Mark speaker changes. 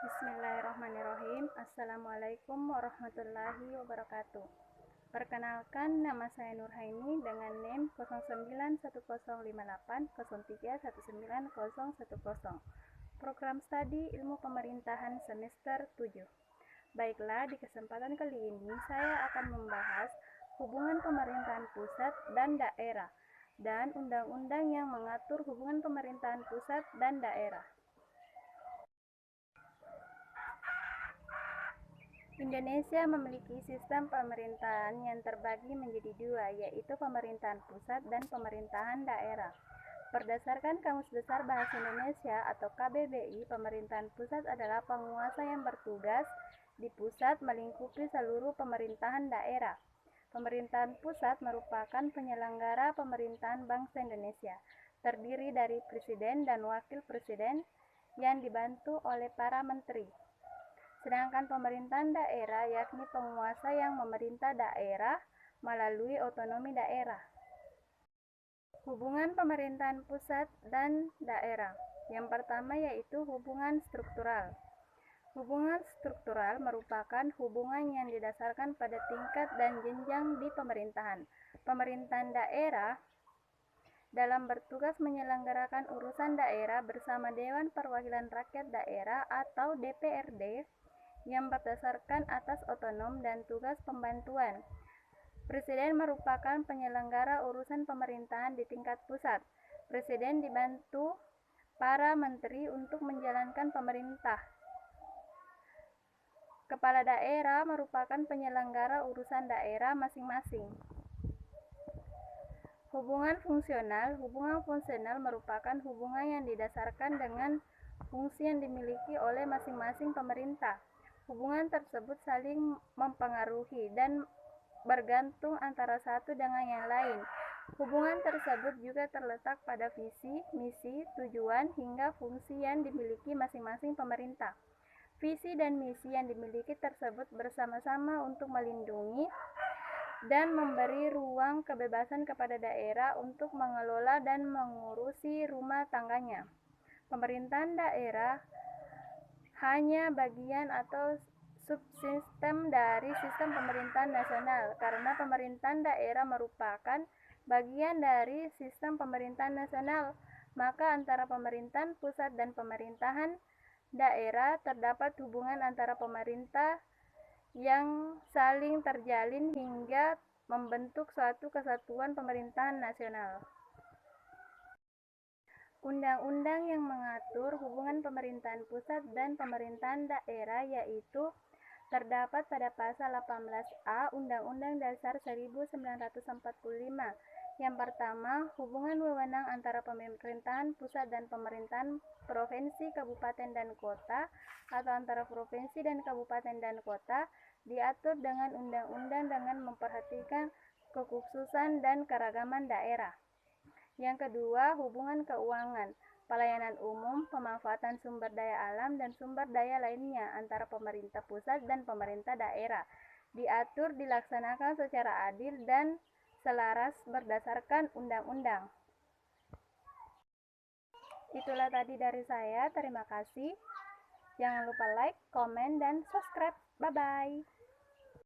Speaker 1: Bismillahirrahmanirrahim. Assalamualaikum warahmatullahi wabarakatuh. Perkenalkan, nama saya Nurhaini dengan NIM 09105803191010. Program studi Ilmu Pemerintahan semester 7. Baiklah, di kesempatan kali ini saya akan membahas hubungan pemerintahan pusat dan daerah dan undang-undang yang mengatur hubungan pemerintahan pusat dan daerah. Indonesia memiliki sistem pemerintahan yang terbagi menjadi dua, yaitu pemerintahan pusat dan pemerintahan daerah. Berdasarkan Kamus Besar Bahasa Indonesia atau KBBI, pemerintahan pusat adalah penguasa yang bertugas di pusat melingkupi seluruh pemerintahan daerah. Pemerintahan pusat merupakan penyelenggara pemerintahan bangsa Indonesia, terdiri dari presiden dan wakil presiden yang dibantu oleh para menteri. Sedangkan pemerintahan daerah yakni penguasa yang memerintah daerah melalui otonomi daerah. Hubungan pemerintahan pusat dan daerah. Yang pertama yaitu hubungan struktural. Hubungan struktural merupakan hubungan yang didasarkan pada tingkat dan jenjang di pemerintahan. Pemerintahan daerah dalam bertugas menyelenggarakan urusan daerah bersama Dewan Perwakilan Rakyat Daerah atau DPRD yang berdasarkan atas otonom dan tugas pembantuan. Presiden merupakan penyelenggara urusan pemerintahan di tingkat pusat. Presiden dibantu para menteri untuk menjalankan pemerintah. Kepala daerah merupakan penyelenggara urusan daerah masing-masing. Hubungan fungsional merupakan hubungan yang didasarkan dengan fungsi yang dimiliki oleh masing-masing pemerintah. Hubungan tersebut saling mempengaruhi dan bergantung antara satu dengan yang lain. Hubungan tersebut juga terletak pada visi, misi, tujuan, hingga fungsi yang dimiliki masing-masing pemerintah. Visi dan misi yang dimiliki tersebut bersama-sama untuk melindungi dan memberi ruang kebebasan kepada daerah untuk mengelola dan mengurusi rumah tangganya. Pemerintahan daerah hanya bagian atau subsistem dari sistem pemerintahan nasional, karena pemerintahan daerah merupakan bagian dari sistem pemerintahan nasional, maka antara pemerintahan pusat dan pemerintahan daerah terdapat hubungan antara pemerintah yang saling terjalin hingga membentuk suatu kesatuan pemerintahan nasional. Undang-undang yang mengatur hubungan pemerintahan pusat dan pemerintahan daerah yaitu terdapat pada pasal 18A Undang-Undang Dasar 1945. Yang pertama, hubungan wewenang antara pemerintahan pusat dan pemerintahan provinsi, kabupaten, dan kota atau antara provinsi dan kabupaten dan kota diatur dengan undang-undang dengan memperhatikan kekhususan dan keragaman daerah. Yang kedua, hubungan keuangan, pelayanan umum, pemanfaatan sumber daya alam, dan sumber daya lainnya antara pemerintah pusat dan pemerintah daerah diatur dilaksanakan secara adil dan selaras berdasarkan undang-undang. Itulah tadi dari saya. Terima kasih. Jangan lupa like, komen, dan subscribe. Bye-bye.